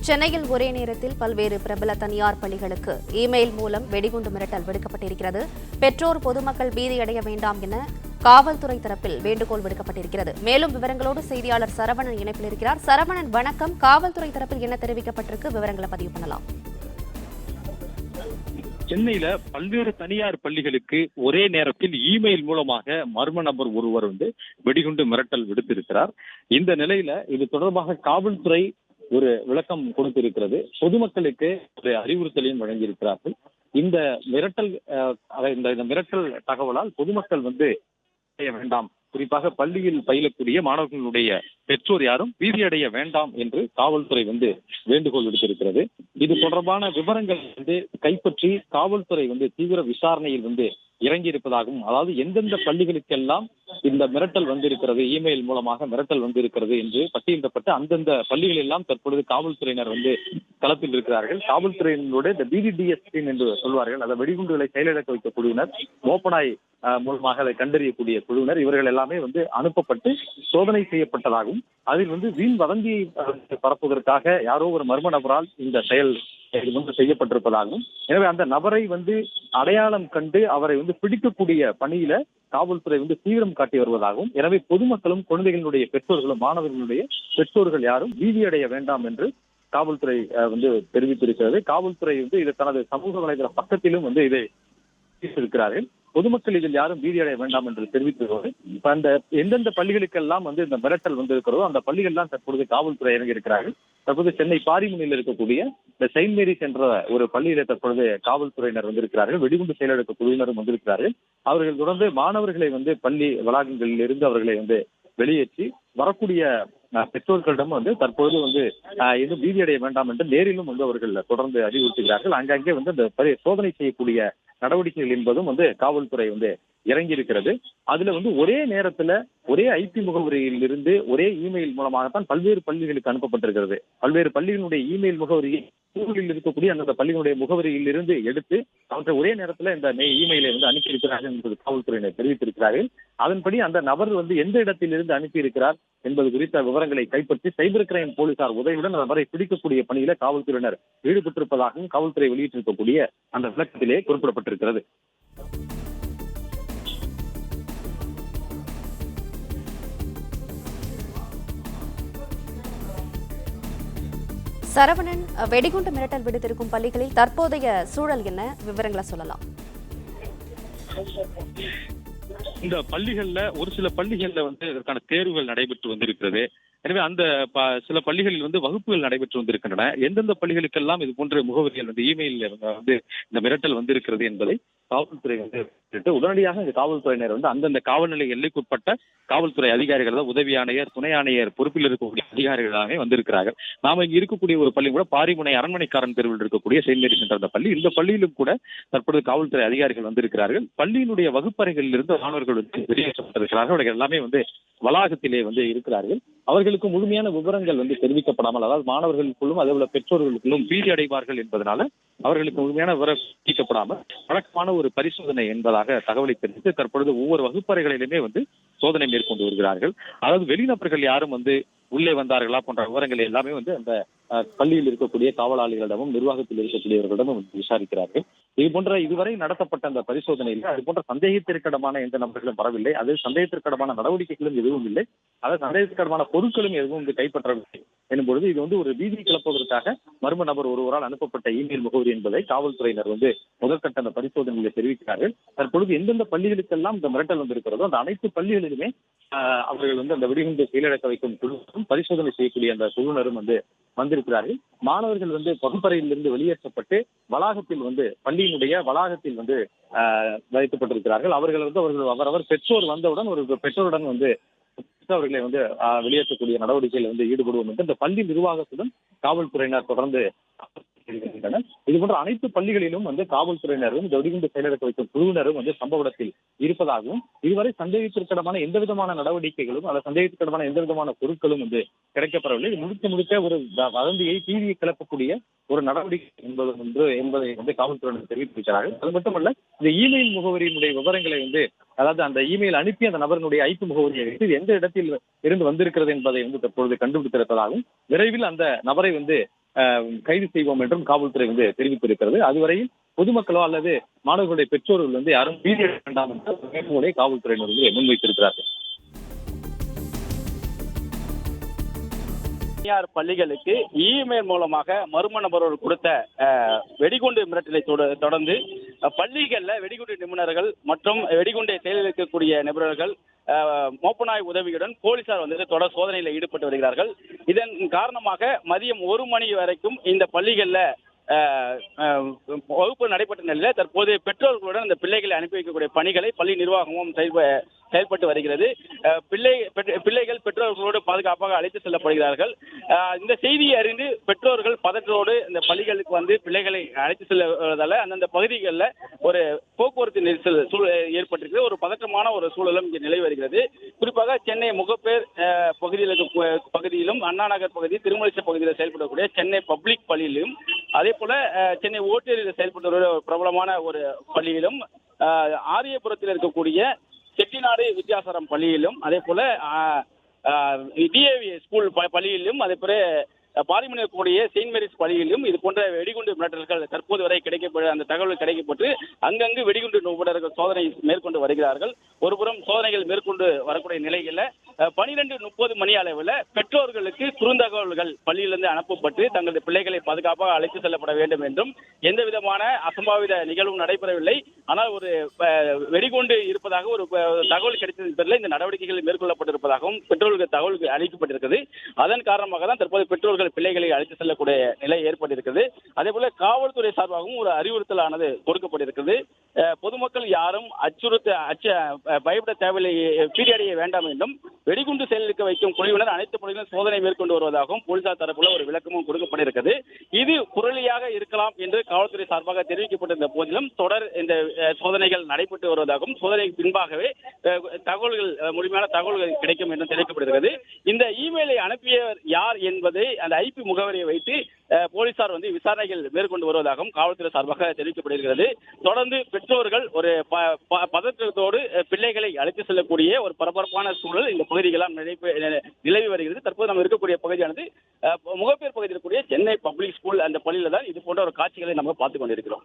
சென்னையில் ஒரே நேரத்தில் பல்வேறு பிரபல தனியார் பள்ளிகளுக்கு இமெயில் மூலம் வெடிகுண்டு மிரட்டல் விடுக்கப்பட்டிருக்கிறது. பெற்றோர் பொதுமக்கள் பீதியடைய வேண்டாம் என காவல்துறை தரப்பில் வேண்டுகோள் விடுக்கப்பட்டிருக்கிறது. மேலும் விவரங்களோடு செய்தியாளர் சரவணன் இணைப்பில் இருக்கிறார். சரவணன், வணக்கம். காவல்துறை தரப்பில் என்ன தெரிவிக்கப்பட்டிருக்கு, விவரங்களை பதிவு பண்ணலாம். சென்னையில பல்வேறு தனியார் பள்ளிகளுக்கு ஒரே நேரத்தில் இமெயில் மூலமாக மர்ம நபர் ஒருவர் வெடிகுண்டு மிரட்டல் விடுத்திருக்கிறார். இந்த நிலையில இது தொடர்பாக காவல்துறை ஒரு விளக்கம் கொடுத்திருக்கிறது. பொதுமக்களுக்கு ஒரு அறிவுறுத்தலையும் வழங்கியிருக்கிறார்கள். இந்த மிரட்டல் இந்த மிரட்டல் தகவலால் பொதுமக்கள் வேண்டாம், குறிப்பாக பள்ளியில் பயிலக்கூடிய மாணவர்களுடைய பெற்றோர் யாரும் பீதியடைய வேண்டாம் என்று காவல்துறை வேண்டுகோள் விடுத்திருக்கிறது. இது தொடர்பான விவரங்கள் கைப்பற்றி காவல்துறை தீவிர விசாரணையில் இறங்கி இருப்பதாகவும், அதாவது எந்தெந்த பள்ளிகளுக்கெல்லாம் இந்த மிரட்டல் வந்திருக்கிறது, இமெயில் மூலமாக மிரட்டல் வந்திருக்கிறது என்று பட்டியலிடப்பட்டு அந்தந்த பள்ளிகள் எல்லாம் தற்பொழுது காவல்துறையினர் களத்தில் இருக்கிறார்கள். காவல்துறையினருடைய இந்த BDDS டீம் என்று சொல்வார்கள், அதை வெடிகுண்டுகளை செயலிழக்க வைக்க குழுவினர், மோப்பனாய் மூலமாக அதை கண்டறியக்கூடிய குழுவினர், இவர்கள் எல்லாமே அனுப்பப்பட்டு சோதனை செய்யப்பட்டதாகவும், அதில் வீண் வதந்தியை பரப்புவதற்காக யாரோ ஒரு மர்ம நபரால் இந்த செயல் செய்யப்பட்டிருப்பதாகவும், எனவே அந்த நபரை அடையாளம் கண்டு அவரை பிடிக்கக்கூடிய பணியில காவல்துறை தீவிரம் காட்டி வருவதாகவும், எனவே பொதுமக்களும் குழந்தைகளுடைய பெற்றோர்களும் மாணவர்களுடைய பெற்றோர்கள் யாரும் பீதியடைய வேண்டாம் என்று காவல்துறை தெரிவித்திருக்கிறது. காவல்துறை இது தனது சமூக வலைதள பக்கத்திலும் இதை இருக்கிறார்கள். பொதுமக்கள் இதில் யாரும் பீதியடைய வேண்டாம் என்று தெரிவித்ததோடு, அந்த எந்தெந்த பள்ளிகளுக்கெல்லாம் இந்த மிரட்டல் இருக்கிறதோ அந்த பள்ளிகள்லாம் தற்பொழுது காவல்துறை இறங்கி இருக்கிறார்கள். தற்போது சென்னை பாரிமுனையில் இருக்கக்கூடிய இந்த செயின்ட் மேரிஸ் என்ற ஒரு பள்ளியில தற்பொழுது காவல்துறையினர் வந்திருக்கிறார்கள். வெடிகுண்டு செயலெடுக்க குழுவினரும் வந்திருக்கிறார்கள். அவர்கள் தொடர்ந்து மாணவர்களை பள்ளி வளாகங்களில் இருந்து அவர்களை வெளியேற்றி வரக்கூடிய பெற்றோர்களிடம் தற்போது எதுவும் பீதியடைய வேண்டாம் என்று நேரிலும் அவர்கள் தொடர்ந்து அறிவுறுத்துகிறார்கள். அங்கங்கே அந்த சோதனை செய்யக்கூடிய நடவடிக்கைகள் என்பதும் காவல்துறை இறங்கி இருக்கிறது. அதுல ஒரே நேரத்துல ஒரே IP முகவரியில் இருந்து ஒரே இமெயில் மூலமாகத்தான் பல்வேறு பள்ளிகளுக்கு அனுப்பப்பட்டிருக்கிறது. பல்வேறு பள்ளிகளுடைய இமெயில் முகவரியை ஸ்கூலில் இருக்கக்கூடிய அந்த பள்ளிகளுடைய முகவரியில் இருந்து எடுத்து அவற்றை ஒரே நேரத்துல இந்த இமெயிலை அனுப்பியிருக்கிறார்கள் என்பது காவல்துறையினர் தெரிவித்திருக்கிறார்கள். அதன்படி அந்த நபர் எந்த இடத்திலிருந்து அனுப்பியிருக்கிறார் என்பது குறித்த விவரங்களை கைப்பற்றி சைபர் கிரைம் போலீசார் உதவியுடன் அந்த நபரை பிடிக்கக்கூடிய பணியில காவல்துறையினர் ஈடுபட்டிருப்பதாகவும் காவல்துறை வெளியிட்டிருக்கக்கூடிய அந்த விளக்கத்திலே குறிப்பிடப்பட்டிருக்கிறது. சரவணன், வெடிகுண்டு மிரட்டல் விடுத்திருக்கும் பள்ளிகளில் தற்போதைய சூழல் என்ன, விவரங்களை சொல்லலாம். இந்த பள்ளிகள்ல ஒரு சில பள்ளிகள்ல இதற்கான தேர்வுகள் நடைபெற்று வந்திருக்கிறது. எனவே அந்த சில பள்ளிகளில் வகுப்புகள் நடைபெற்று வந்திருக்கின்றன. எந்தெந்த பள்ளிகளுக்கெல்லாம் இது போன்ற முகவரிகள் இமெயில் இந்த மிரட்டல் வந்திருக்கிறது என்பதை காவல்துறை உடனடியாக இந்த காவல்துறையினர் அந்தந்த காவல்நிலை எல்லைக்குட்பட்ட காவல்துறை அதிகாரிகள், உதவி ஆணையர், துணை ஆணையர் பொறுப்பில் இருக்கக்கூடிய அதிகாரிகளாக வந்திருக்கிறார்கள். நாம இங்க இருக்கக்கூடிய ஒரு பள்ளி கூட பாரிமுனை அரண்மனைக்காரன் தெருவில் இருக்கக்கூடிய செயின்ட் மேரிஸ் என்ற பள்ளி, இந்த பள்ளியிலும் கூட தற்போது காவல்துறை அதிகாரிகள் வந்திருக்கிறார்கள். பள்ளியினுடைய வகுப்பறைகளில் இருந்து மாணவர்கள் வெளியேற்றப்பட்டிருக்கிறார்கள். அவர்கள் எல்லாமே வளாகத்திலே இருக்கிறார்கள். அவர்களுக்கு முழுமையான விவரங்கள் தெரிவிக்கப்படாமல், அதாவது மாணவர்களுக்குள்ளும் அதேபோல பெற்றோர்களுக்குள்ளும் பீதி அடைவார்கள் என்பதனால அவர்களுக்கு முழுமையான விவரம் தெரிவிக்கப்படாமல் வழக்கமான ஒரு பரிசோதனை என்பதாக தகவலை தெரிவித்து தற்பொழுது ஒவ்வொரு வகுப்பறைகளிலுமே சோதனை மேற்கொண்டு வருகிறார்கள். அதாவது வெளிநபர்கள் யாரும் உள்ளே வந்தார்களா போன்ற விவரங்களை எல்லாமே அந்த பள்ளியில் இருக்கக்கூடிய காவலாளிகளிடமும் நிர்வாகத்தில் இருக்கக்கூடியவர்களிடமும் விசாரிக்கிறார்கள். இது போன்ற இதுவரை நடத்தப்பட்ட அந்த பரிசோதனையில் அது போன்ற சந்தேகத்திற்கிடமான எந்த நபர்களும் வரவில்லை. அது சந்தேகத்திற்கிடமான நடவடிக்கைகளும் எதுவும் இல்லை. அதாவது சந்தேகத்திற்கிடமான பொருட்களும் எதுவும் கைப்பற்றவில்லை எனும்பொழுது இது ஒரு பீதி கிளப்புவதற்காக மர்ம நபர் ஒருவரால் அனுப்பப்பட்ட இமெயில் முகவரி என்பதை காவல்துறையினர் முதற்கட்ட அந்த பரிசோதனையில் தெரிவிக்கிறார்கள். தற்பொழுது எந்தெந்த பள்ளிகளுக்கெல்லாம் இந்த மிரட்டல் வந்திருக்கிறதோ அந்த அனைத்து பள்ளிகளிலுமே அவர்கள் அந்த வெடிகுண்டு செயலிழக்க வைக்கும் குழுவும் பரிசோதனை செய்யக்கூடிய அந்த குழுவினரும் வந்திருக்கிறார்கள். மாணவர்கள் வகுப்பறையிலிருந்து வெளியேற்றப்பட்டு வளாகத்தில் பள்ளியினுடைய வளாகத்தில் வைக்கப்பட்டிருக்கிறார்கள். அவர்கள் அவரவர் பெற்றோர் வந்தவுடன் ஒரு பெற்றோருடன் அவர்களை வெளியேற்றக்கூடிய நடவடிக்கையில் ஈடுபடுவோம் என்று இந்த பள்ளி நிர்வாகத்துடன் காவல்துறையினர் தொடர்ந்து இது போன்ற அனைத்து பள்ளிகளிலும் காவல்துறையினரும் வெடிகுண்டு செயலிழக்க வைக்கும் குழுவினரும் சம்பவ இடத்தில் இருப்பதாகவும், இதுவரை சந்தேகத்திற்கிடமான எந்த விதமான நடவடிக்கைகளும் அல்லது சந்தேகத்திற்கிடமான எந்த விதமான பொருட்களும் கிடைக்கப்பெறவில்லை. இது முழுக்க ஒரு வதந்தியை பீதியை கிளப்பக்கூடிய ஒரு நடவடிக்கை என்பதை காவல்துறையினர் தெரிவித்திருக்கிறார்கள். அது மட்டுமல்ல, இந்த இமெயில் முகவரியினுடைய விவரங்களை அதாவது அந்த இமெயில் அனுப்பி அந்த நபரினுடைய IP முகவரியை வைத்து எந்த இடத்தில் இருந்து வந்திருக்கிறது என்பதை தற்பொழுது கண்டுபிடித்திருப்பதாகவும், விரைவில் அந்த நபரை கைது செய்வோம் என்றும் காவல்துறை தெரிவித்திருக்கிறது. அதுவரையில் பொதுமக்களோ அல்லது மாணவர்களுடைய பெற்றோர்கள் யாரும் பீதியடைய வேண்டாம் என்ற வேண்டுகோளை காவல்துறையினர் முன்வைத்திருக்கிறார்கள். தனியார் பள்ளிகளுக்கு இமெயில் மூலமாக மர்ம நபர்கள் கொடுத்த வெடிகுண்டு மிரட்டலை தொடர்ந்து பள்ளிகளில் வெடிகுண்டு நிபுணர்கள் மற்றும் வெடிகுண்டை செயலிழக்கக்கூடிய நிபுணர்கள் மோப்பநாய் உதவியுடன் போலீசார் தொடர் சோதனையில் ஈடுபட்டு வருகிறார்கள். இதன் காரணமாக மதியம் 1 மணி வரைக்கும் இந்த பள்ளிகளில் வகுப்பு நடைபெற்ற நிலையில் தற்போது பெற்றோர்களுடன் இந்த பிள்ளைகளை அனுப்பி வைக்கக்கூடிய பணிகளை பள்ளி நிர்வாகமும் செயல்பட்டு வருகிறது. பிள்ளைகள் பெற்றோர்களோடு பாதுகாப்பாக அழைத்து செல்லப்படுகிறார்கள். இந்த செய்தியை அறிந்து பெற்றோர்கள் பதற்றோடு இந்த பள்ளிகளுக்கு பிள்ளைகளை அழைத்து செல்வதால அந்தந்த பகுதிகளில் ஒரு போக்குவரத்து நெரிசல் ஏற்பட்டிருக்கிறது. ஒரு பதற்றமான ஒரு சூழலும் இங்கே நிலவி வருகிறது. குறிப்பாக சென்னை முகப்பேர் பகுதியிலும் அண்ணா நகர் பகுதி திருமலிசை பகுதியில் செயல்படக்கூடிய சென்னை பப்ளிக் பள்ளியிலும் அதே போல சென்னை ஓட்டேரியில் செயல்பட்டு ஒரு பிரபலமான ஒரு பள்ளியிலும் ஆரியபுரத்தில் இருக்கக்கூடிய செட்டிநாடு வித்யாசாரம் பள்ளியிலும் அதே போல டிஏவி ஸ்கூல் பள்ளியிலும் அதே போல பாரிமணி இருக்கக்கூடிய செயின்ட் மேரிஸ் பள்ளியிலும் இது போன்ற வெடிகுண்டு மிரட்டல்கள் தற்போது வரை அந்த தகவல் கிடைக்கப்பட்டு அங்கங்கு வெடிகுண்டு நிபுணர்கள் சோதனை மேற்கொண்டு வருகிறார்கள். ஒருபுறம் சோதனைகள் மேற்கொண்டு வரக்கூடிய நிலையில் 12:30 மணி அளவில் பெற்றோர்களுக்கு குறுந்தகவல்கள் பள்ளியிலிருந்து அனுப்பப்பட்டு தங்களது பிள்ளைகளை பாதுகாப்பாக அழைத்து செல்லப்பட வேண்டும் என்றும் எந்த விதமான அசம்பாவித நிகழ்வும் நடைபெறவில்லை, ஆனால் ஒரு வெடிகுண்டு இருப்பதாக ஒரு தகவல் கிடைத்ததன் பேரில் இந்த நடவடிக்கைகள் மேற்கொள்ளப்பட்டிருப்பதாகவும் பெற்றோர்களுக்கு தகவல் அளிக்கப்பட்டிருக்கிறது. அதன் காரணமாக தான் தற்போது பெற்றோர்கள் பிள்ளைகளை அழைத்து செல்லக்கூடிய நிலை ஏற்பட்டிருக்கிறது. அதே போல காவல்துறை சார்பாகவும் ஒரு அறிவுறுத்தலானது கொடுக்கப்பட்டிருக்கிறது. பொதுமக்கள் யாரும் பயப்பட தேவையில்லை, பீதியடைய வேண்டாம் என்றும் வெடிகுண்டு செயலிழக்க வைக்கும் குழுவினர் அனைத்து பகுதிகளும் சோதனை மேற்கொண்டு வருவதாகவும் போலீசார் தரப்புல ஒரு விளக்கமும் கொடுக்கப்பட்டிருக்கிறது. இது புரளியாக இருக்கலாம் என்று காவல்துறை சார்பாக தெரிவிக்கப்பட்டிருந்த போதிலும் தொடர் இந்த சோதனைகள் நடைபெற்று வருவதாகவும் சோதனைக்கு பின்பாகவே முழுமையான தகவல்கள் கிடைக்கும் என்றும் தெரிவிக்கப்படுகிறது. இந்த இமெயிலை அனுப்பியவர் யார் என்பதை அந்த ஐபி முகவரியை வைத்து போலீசார் விசாரணைகள் மேற்கொண்டு வருவதாகவும் காவல்துறை சார்பாக தெரிவிக்கப்படுகிறது. தொடர்ந்து பெற்றோர்கள் ஒரு பதற்றத்தோடு பிள்ளைகளை அழைத்து செல்லக்கூடிய ஒரு பரபரப்பான சூழல் இந்த பகுதிகளால் நிலவி வருகிறது. தற்போது நம்ம இருக்கக்கூடிய பகுதியானது முகப்பேர் பகுதியில் இருக்கக்கூடிய சென்னை பப்ளிக் ஸ்கூல் அந்த பள்ளியில தான் இது போன்ற ஒரு காட்சிகளை நம்ம பார்த்துக் கொண்டிருக்கிறோம்.